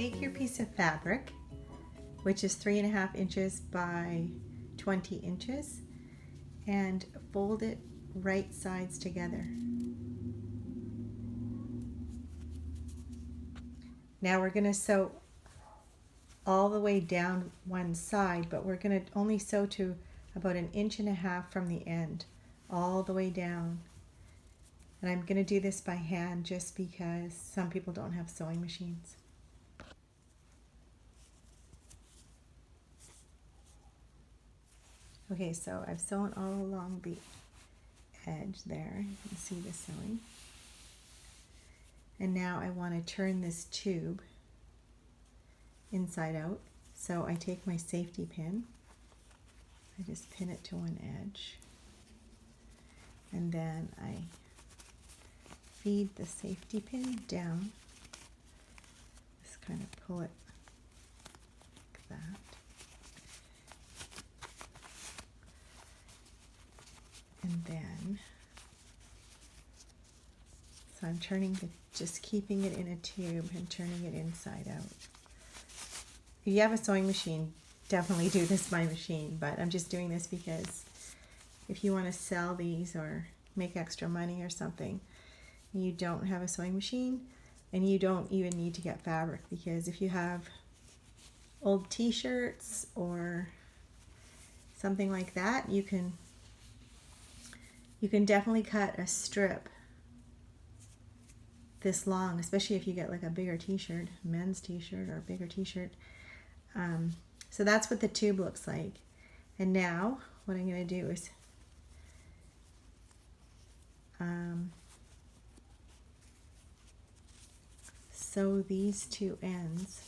take your piece of fabric, which is 3.5 inches by 20 inches, and fold it right sides together. Now we're going to sew all the way down one side, but we're going to only sew to about 1.5 inches from the end, all the way down. And I'm going to do this by hand just because some people don't have sewing machines. Okay, so I've sewn all along the edge there. You can see the sewing. And now I want to turn this tube inside out. So I take my safety pin. I just pin it to one edge. And then I feed the safety pin down. Just kind of pull it like that. And then, so I'm just keeping it in a tube and turning it inside out. If you have a sewing machine, definitely do this by machine, but I'm just doing this because if you want to sell these or make extra money or something, you don't have a sewing machine, and you don't even need to get fabric, because if you have old t-shirts or something like that, you can definitely cut a strip this long, especially if you get like a bigger t-shirt, men's t-shirt or a bigger t-shirt. So that's what the tube looks like. And now what I'm going to do is sew these two ends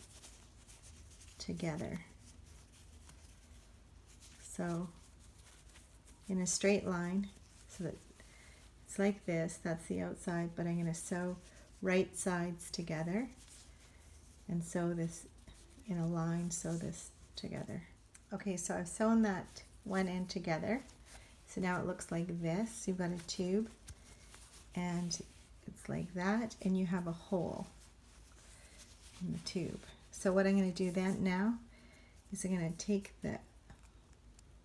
together. So in a straight line, so that it's like this, that's the outside, but I'm going to sew right sides together and sew this in a line, sew this together. Okay, so I've sewn that one end together. So now it looks like this. You've got a tube and it's like that, and you have a hole in the tube. So what I'm going to do then now is I'm going to take the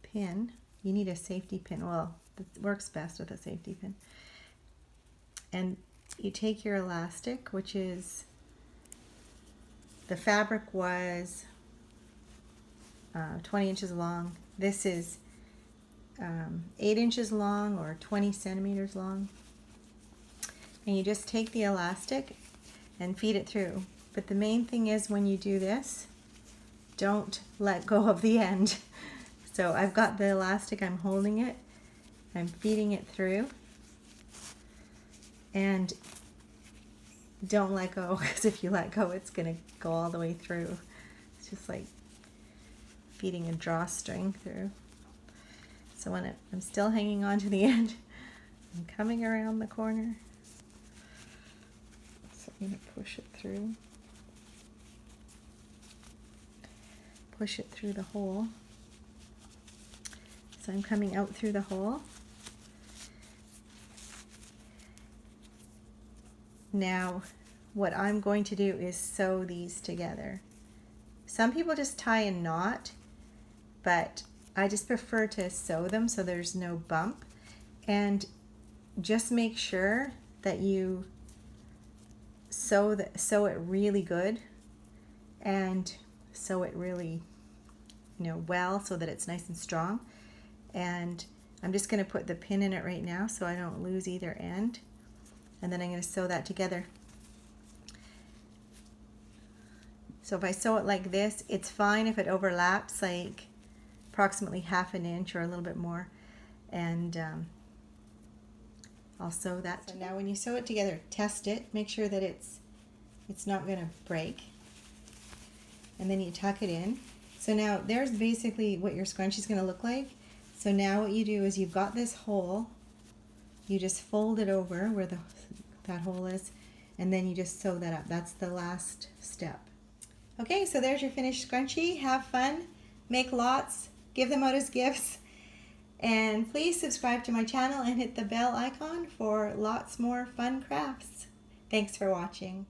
pin. You need a safety pin. Well, it works best with a safety pin. And you take your elastic, which is, the fabric was 20 inches long. This is 8 inches long or 20 centimeters long. And you just take the elastic and feed it through. But the main thing is, when you do this, don't let go of the end. So I've got the elastic, I'm holding it, I'm feeding it through, and don't let go, because if you let go, it's going to go all the way through. It's just like feeding a drawstring through. So when I'm still hanging on to the end, I'm coming around the corner. So I'm going to push it through. Push it through the hole. So I'm coming out through the hole. Now, what I'm going to do is sew these together. Some people just tie a knot, but I just prefer to sew them so there's no bump. And just make sure that you sew it really good, and sew it really, well, so that it's nice and strong. And I'm just going to put the pin in it right now so I don't lose either end. And then I'm going to sew that together. So if I sew it like this, it's fine if it overlaps like approximately 1/2 inch or a little bit more. And I'll sew that. So now when you sew it together, test it. Make sure that it's not going to break. And then you tuck it in. So now there's basically what your scrunchie is going to look like. So now what you do is, you've got this hole. You just fold it over where that hole is, and then you just sew that up. That's the last step. Okay, so there's your finished scrunchie. Have fun, make lots, give them out as gifts, and please subscribe to my channel and hit the bell icon for lots more fun crafts. Thanks for watching.